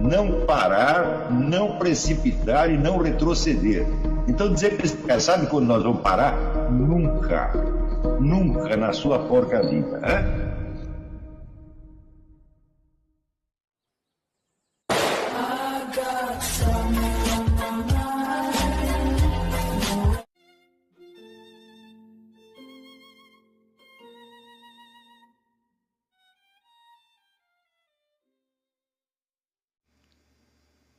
não parar, não precipitar e não retroceder. Então dizer para esse cara, sabe quando nós vamos parar? Nunca. Nunca na sua porca vida. Né?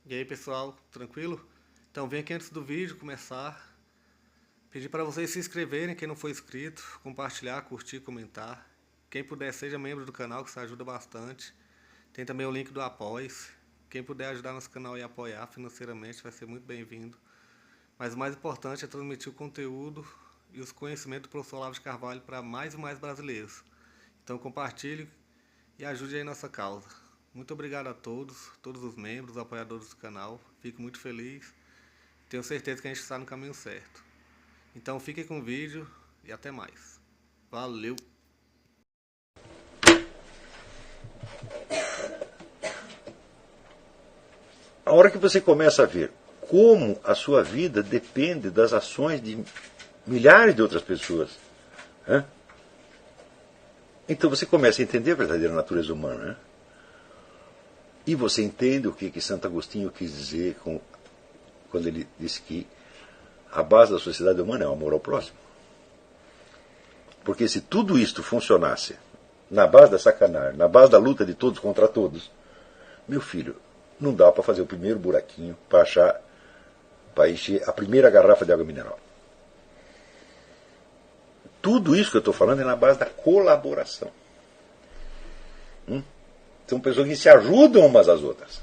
E aí pessoal, tranquilo? Então vem aqui antes do vídeo começar, pedir para vocês se inscreverem, quem não for inscrito, compartilhar, curtir, comentar. Quem puder seja membro do canal, que isso ajuda bastante. Tem também o link do Apoia-se. Quem puder ajudar nosso canal e apoiar financeiramente vai ser muito bem-vindo. Mas o mais importante é transmitir o conteúdo e os conhecimentos do professor Olavo de Carvalho para mais e mais brasileiros. Então compartilhe e ajude aí nossa causa. Muito obrigado a todos os membros, apoiadores do canal. Fico muito feliz. Tenho certeza que a gente está no caminho certo. Então fiquem com o vídeo e até mais. Valeu! A hora que você começa a ver como a sua vida depende das ações de milhares de outras pessoas, né? Então você começa a entender a verdadeira natureza humana, né? E você entende o que Santo Agostinho quis dizer quando ele disse que a base da sociedade humana é o amor ao próximo. Porque se tudo isto funcionasse na base da sacanagem, na base da luta de todos contra todos, meu filho, não dá para fazer o primeiro buraquinho para encher a primeira garrafa de água mineral. Tudo isso que eu estou falando é na base da colaboração. São pessoas que se ajudam umas às outras.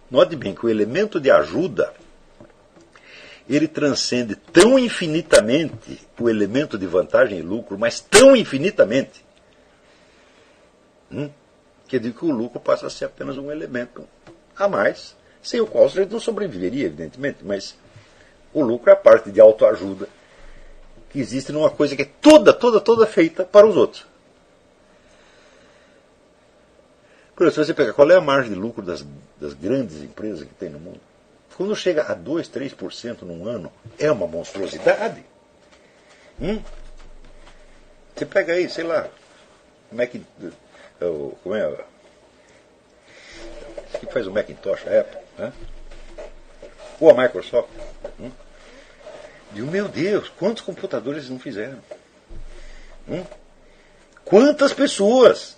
Note bem que o elemento de ajuda, ele transcende tão infinitamente o elemento de vantagem e lucro, mas tão infinitamente, que eu digo que o lucro passa a ser apenas um elemento a mais, sem o qual o sujeito não sobreviveria, evidentemente, mas o lucro é a parte de autoajuda que existe numa coisa que é toda feita para os outros. Por isso, se você pegar qual é a margem de lucro das grandes empresas que tem no mundo, quando chega a 2, 3% num ano, é uma monstruosidade. Você pega aí, sei lá, como é? Que faz o Macintosh, a Apple, né? Ou a Microsoft. Digo, meu Deus, quantos computadores eles não fizeram? Quantas pessoas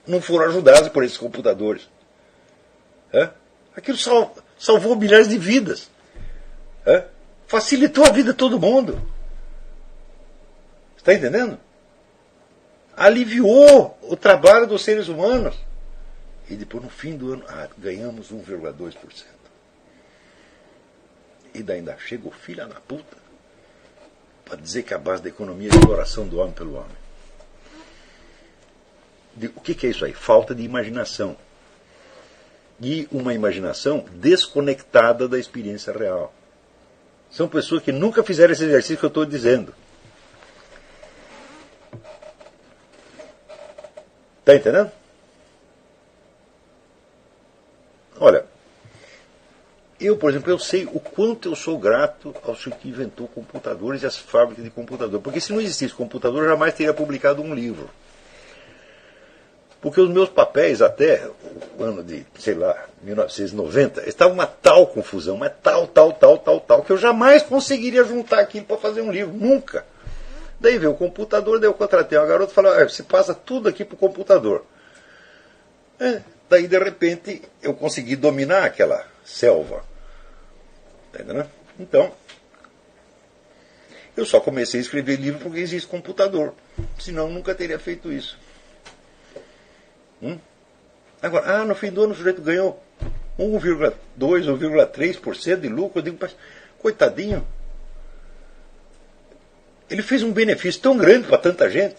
não foram ajudadas por esses computadores? Aquilo salvou milhares de vidas. Facilitou a vida de todo mundo. Está entendendo? Aliviou o trabalho dos seres humanos. E depois, no fim do ano, ganhamos 1,2%. E daí ainda chega o filho da puta para dizer que a base da economia é a exploração do homem pelo homem. O que é isso aí? Falta de imaginação. E uma imaginação desconectada da experiência real. São pessoas que nunca fizeram esse exercício que eu estou dizendo. Está entendendo? Olha, eu, por exemplo, eu sei o quanto eu sou grato ao senhor que inventou computadores e as fábricas de computador. Porque se não existisse computador, eu jamais teria publicado um livro. Porque os meus papéis até o ano de, sei lá, 1990, estavam uma tal confusão, mas tal, que eu jamais conseguiria juntar aquilo para fazer um livro. Nunca. Daí veio o computador, daí eu contratei uma garota e falei, você passa tudo aqui para o computador. Daí, de repente, eu consegui dominar aquela selva. Tá entendendo? Então, eu só comecei a escrever livro porque existe computador. Senão, eu nunca teria feito isso. Agora, no fim do ano o sujeito ganhou 1,2%, 1,3% de lucro. Eu digo, mas, coitadinho. Ele fez um benefício tão grande para tanta gente,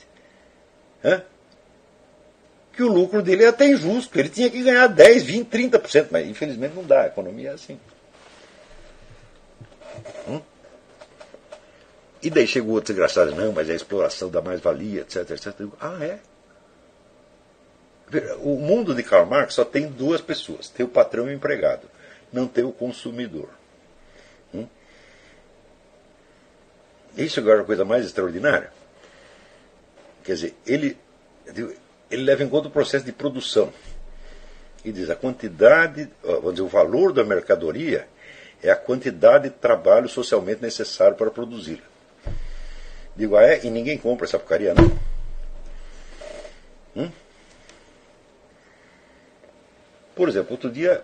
que o lucro dele é até injusto. Ele tinha que ganhar 10, 20, 30%, mas infelizmente não dá, a economia é assim. E daí chegou outro desgraçado, não, mas é a exploração da mais-valia, etc, etc. Eu digo, é? O mundo de Karl Marx só tem duas pessoas, tem o patrão e o empregado, não tem o consumidor. Isso agora é a coisa mais extraordinária. Quer dizer, ele leva em conta o processo de produção e diz a quantidade, vamos dizer, o valor da mercadoria é a quantidade de trabalho socialmente necessário para produzi-la. Digo, e ninguém compra essa porcaria, não? Por exemplo, outro dia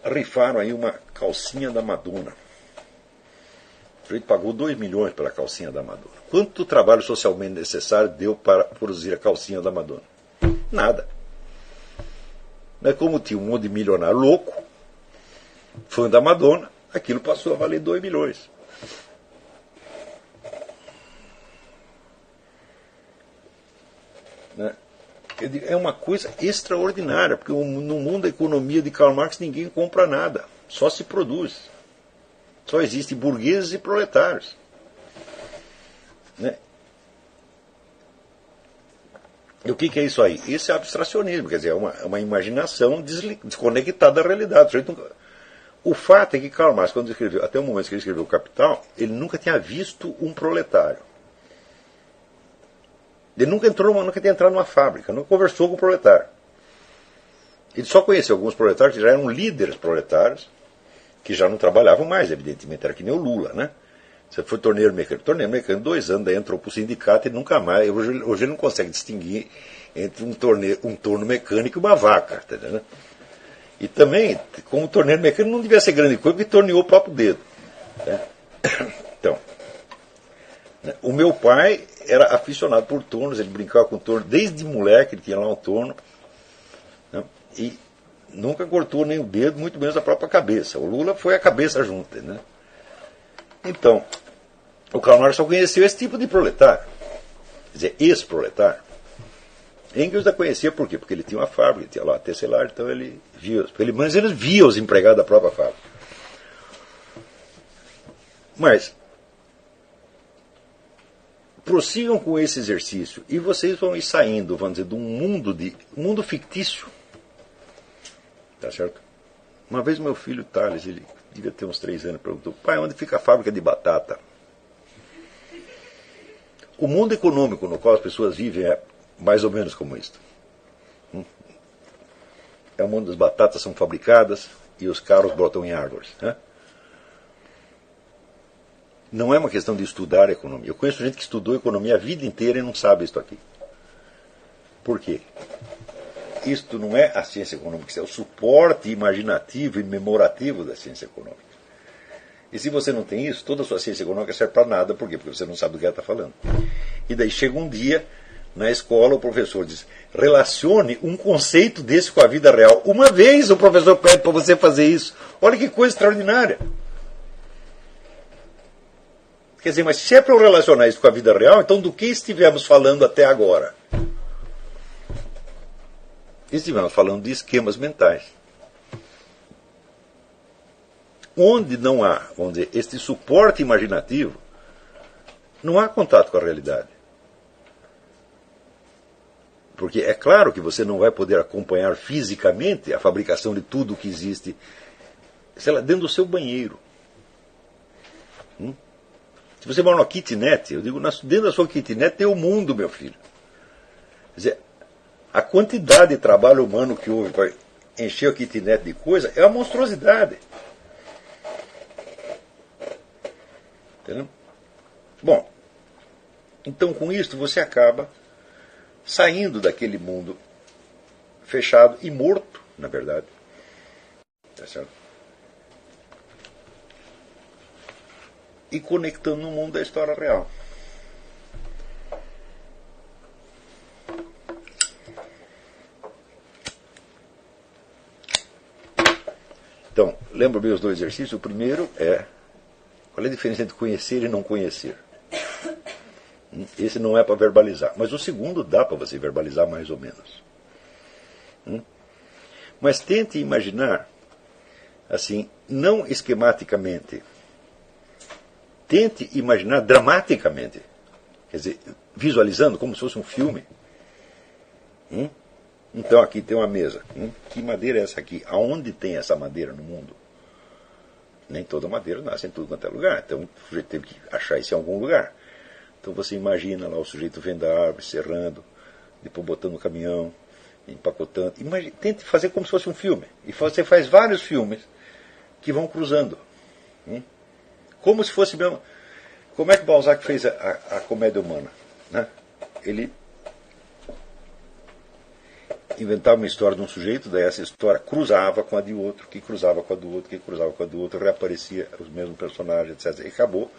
rifaram aí uma calcinha da Madonna. O sujeito pagou 2 milhões pela calcinha da Madonna. Quanto trabalho socialmente necessário deu para produzir a calcinha da Madonna? Nada. Mas como tinha um monte de milionário louco, fã da Madonna, aquilo passou a valer 2 milhões. Né? É uma coisa extraordinária, porque no mundo da economia de Karl Marx ninguém compra nada, só se produz. Só existem burgueses e proletários. Né? E o que é isso aí? Isso é abstracionismo, quer dizer, é uma imaginação desconectada da realidade. O fato é que Karl Marx, quando escreveu, até o momento que ele escreveu o Capital, ele nunca tinha visto um proletário. Ele nunca tinha entrado numa fábrica, nunca conversou com o proletário. Ele só conheceu alguns proletários que já eram líderes proletários, que já não trabalhavam mais, evidentemente, era que nem o Lula, né? Você foi torneiro mecânico 2 anos, daí entrou para o sindicato e nunca mais. Hoje ele não consegue distinguir entre um torno mecânico e uma vaca, tá entendendo? E também, como torneiro mecânico, não devia ser grande coisa, porque torneou o próprio dedo. Né? Então, o meu pai era aficionado por tornos, ele brincava com torno, desde moleque ele tinha lá um torno, né? E nunca cortou nem o dedo, muito menos a própria cabeça. O Lula foi a cabeça junto, né? Então, o Karl Marx só conheceu esse tipo de proletário, quer dizer, ex-proletário. Engels já conhecia por quê? Porque ele tinha uma fábrica, ele tinha lá a tecelar, então ele via, mas ele via os empregados da própria fábrica. Mas prossigam com esse exercício e vocês vão ir saindo, vamos dizer, de um mundo fictício. Tá certo? Uma vez meu filho Thales, ele devia ter uns 3 anos, perguntou: pai, onde fica a fábrica de batata? O mundo econômico no qual as pessoas vivem é mais ou menos como isto. É o mundo das batatas são fabricadas e os carros brotam em árvores. Né? Não é uma questão de estudar economia. Eu conheço gente que estudou economia a vida inteira e não sabe isso aqui. Por quê? Isto não é a ciência econômica, isso é o suporte imaginativo e memorativo da ciência econômica. E se você não tem isso, toda a sua ciência econômica serve para nada. Por quê? Porque você não sabe do que ela está falando. E daí chega um dia, na escola, o professor diz: relacione um conceito desse com a vida real. Uma vez o professor pede para você fazer isso. Olha que coisa extraordinária. Quer dizer, mas se é para eu relacionar isso com a vida real, então do que estivemos falando até agora? Estivemos falando de esquemas mentais. Onde não há, vamos dizer, este suporte imaginativo, não há contato com a realidade. Porque é claro que você não vai poder acompanhar fisicamente a fabricação de tudo que existe, sei lá, dentro do seu banheiro. Se você mora numa kitnet, eu digo, dentro da sua kitnet tem o mundo, meu filho. Quer dizer, a quantidade de trabalho humano que houve para encher a kitnet de coisa é uma monstruosidade. Entendeu? Bom, então com isso você acaba saindo daquele mundo fechado e morto, na verdade. Tá certo? E conectando no mundo da história real. Então, lembra bem os 2 exercícios? O primeiro é: qual é a diferença entre conhecer e não conhecer? Esse não é para verbalizar. Mas o segundo dá para você verbalizar mais ou menos. Mas tente imaginar, assim, não esquematicamente. Tente imaginar dramaticamente. Quer dizer, visualizando como se fosse um filme. Então aqui tem uma mesa. Que madeira é essa aqui? Aonde tem essa madeira no mundo? Nem toda madeira nasce em tudo quanto é lugar. Então o sujeito teve que achar isso em algum lugar. Então você imagina lá o sujeito vendo a árvore, serrando, depois botando no caminhão, empacotando. Tente fazer como se fosse um filme. E você faz vários filmes que vão cruzando. Como se fosse mesmo. Como é que Balzac fez a comédia humana? Né? Ele inventava uma história de um sujeito, daí essa história cruzava com a de outro, que cruzava com a do outro, que cruzava com a do outro, reaparecia os mesmos personagens, etc. E acabou,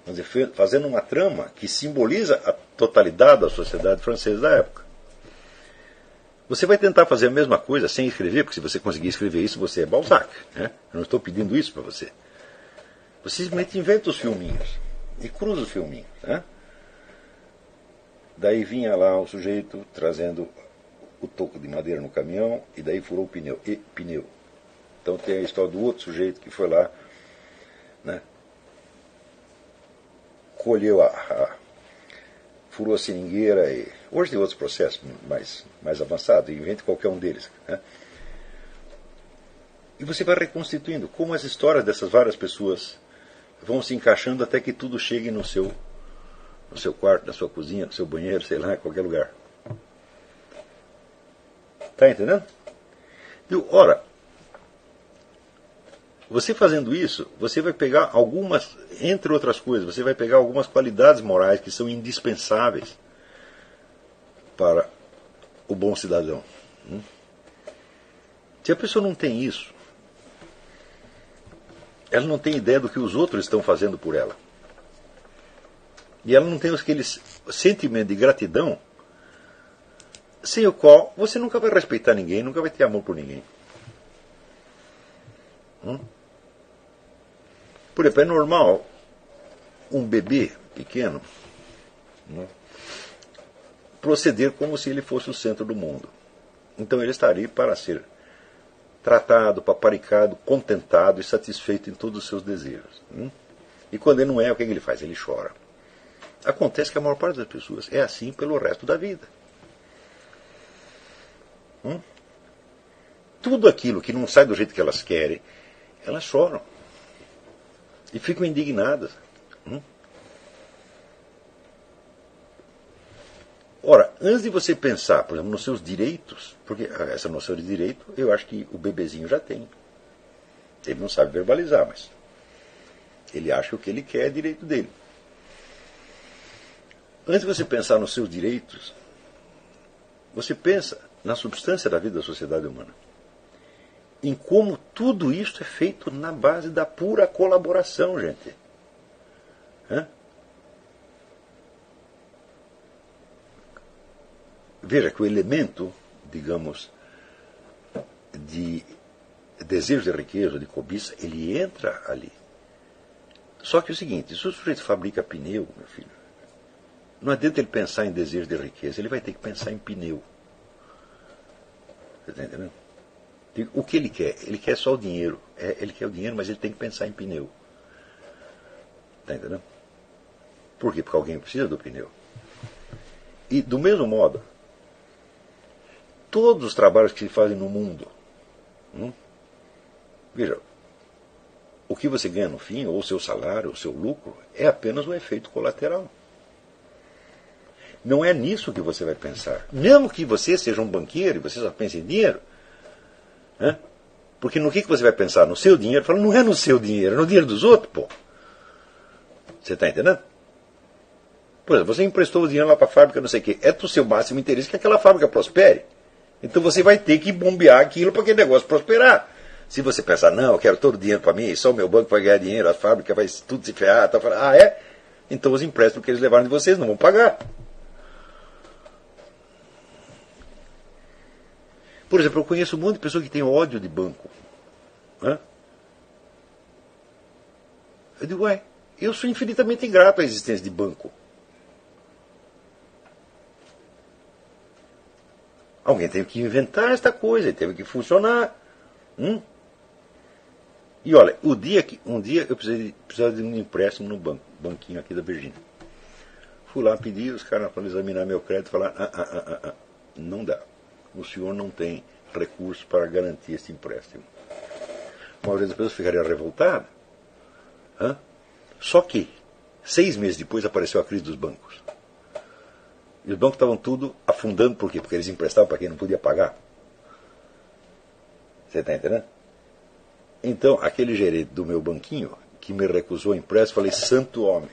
vamos dizer, fazendo uma trama que simboliza a totalidade da sociedade francesa da época. Você vai tentar fazer a mesma coisa sem escrever, porque se você conseguir escrever isso, você é Balzac. Né? Eu não estou pedindo isso para você. Você simplesmente inventa os filminhos e cruza os filminhos. Né? Daí vinha lá o sujeito trazendo o toco de madeira no caminhão e daí furou o pneu. E pneu. Então tem a história do outro sujeito que foi lá, né, colheu furou a seringueira. E hoje tem outros processos mais avançados, invente qualquer um deles. Né? E você vai reconstituindo como as histórias dessas várias pessoas vão se encaixando até que tudo chegue no seu quarto, na sua cozinha, no seu banheiro, sei lá, em qualquer lugar. Está entendendo? Ora, você fazendo isso, você vai pegar algumas, entre outras coisas, você vai pegar algumas qualidades morais que são indispensáveis para o bom cidadão. Se a pessoa não tem isso, ela não tem ideia do que os outros estão fazendo por ela. E ela não tem aquele sentimento de gratidão sem o qual você nunca vai respeitar ninguém, nunca vai ter amor por ninguém. Por exemplo, é normal um bebê pequeno, né, proceder como se ele fosse o centro do mundo. Então ele estaria para ser tratado, paparicado, contentado e satisfeito em todos os seus desejos. E quando ele não é, o que ele faz? Ele chora. Acontece que a maior parte das pessoas é assim pelo resto da vida. Tudo aquilo que não sai do jeito que elas querem, elas choram. E ficam indignadas. Ora, antes de você pensar, por exemplo, nos seus direitos, porque essa noção de direito, eu acho que o bebezinho já tem. Ele não sabe verbalizar, mas ele acha que o que ele quer é direito dele. Antes de você pensar nos seus direitos, você pensa na substância da vida da sociedade humana. Em como tudo isso é feito na base da pura colaboração, gente. Veja que o elemento, digamos, de desejo de riqueza, de cobiça, ele entra ali. Só que é o seguinte, se o sujeito fabrica pneu, meu filho, não adianta ele pensar em desejo de riqueza, ele vai ter que pensar em pneu. Você está entendendo? O que ele quer? Ele quer só o dinheiro. Ele quer o dinheiro, mas ele tem que pensar em pneu. Está entendendo? Por quê? Porque alguém precisa do pneu. E, do mesmo modo, todos os trabalhos que se fazem no mundo, veja, o que você ganha no fim, ou o seu salário, o seu lucro, é apenas um efeito colateral. Não é nisso que você vai pensar. Mesmo que você seja um banqueiro e você só pense em dinheiro, porque no que você vai pensar? No seu dinheiro? Fala, não é no seu dinheiro, é no dinheiro dos outros, pô. Você está entendendo? Por exemplo, você emprestou o dinheiro lá para a fábrica, não sei o quê. É do seu máximo interesse que aquela fábrica prospere. Então você vai ter que bombear aquilo para aquele negócio prosperar. Se você pensar, não, eu quero todo o dinheiro para mim, só o meu banco vai ganhar dinheiro, a fábrica vai tudo se ferrar, tá? É? Então os empréstimos que eles levaram de vocês não vão pagar. Por exemplo, eu conheço um monte de pessoas que têm ódio de banco. Eu digo, eu sou infinitamente ingrato à existência de banco. Alguém teve que inventar esta coisa, teve que funcionar. E olha, um dia eu precisava de um empréstimo no banquinho aqui da Virgínia. Fui lá pedir, os caras foram examinar meu crédito e falaram, não dá. o senhor não tem recurso para garantir esse empréstimo. Uma vez as pessoas ficariam revoltadas. Só que, 6 meses depois, apareceu a crise dos bancos. E os bancos estavam tudo afundando, por quê? Porque eles emprestavam para quem não podia pagar. Você está entendendo? Então, aquele gerente do meu banquinho, que me recusou o empréstimo, falei, santo homem.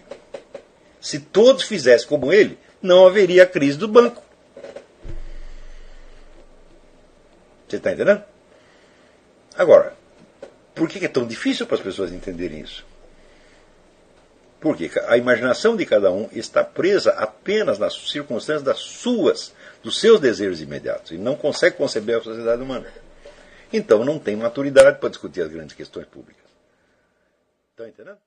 Se todos fizessem como ele, não haveria crise do banco. Você está entendendo? Agora, por que é tão difícil para as pessoas entenderem isso? Porque a imaginação de cada um está presa apenas nas circunstâncias dos seus desejos imediatos, e não consegue conceber a sociedade humana. Então não tem maturidade para discutir as grandes questões públicas. Está entendendo?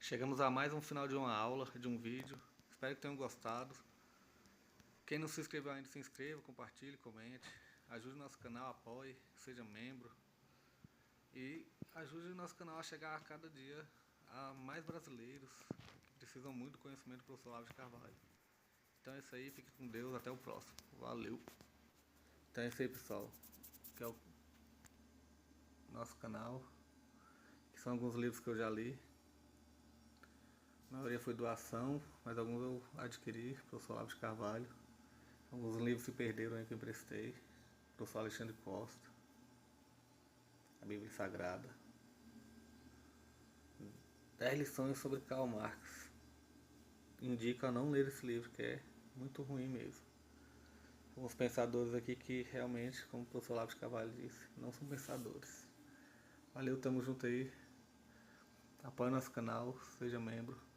Chegamos a mais um final de uma aula, de um vídeo. Espero que tenham gostado. Quem não se inscreveu ainda, se inscreva, compartilhe, comente. Ajude o nosso canal, apoie, seja membro. E ajude o nosso canal a chegar a cada dia a mais brasileiros que precisam muito do conhecimento do professor Olavo de Carvalho. Então é isso aí, fique com Deus, até o próximo. Valeu! Então é isso aí, pessoal. Que é o nosso canal, que são alguns livros que eu já li. A maioria foi doação, mas alguns eu adquiri, professor Olavo de Carvalho. Alguns livros se perderam aí que eu emprestei, professor Alexandre Costa, a Bíblia Sagrada. 10 lições sobre Karl Marx. Indico a não ler esse livro, que é muito ruim mesmo. Alguns pensadores aqui que realmente, como o professor Olavo de Carvalho disse, não são pensadores. Valeu, tamo junto aí. Apoie nosso canal, seja membro.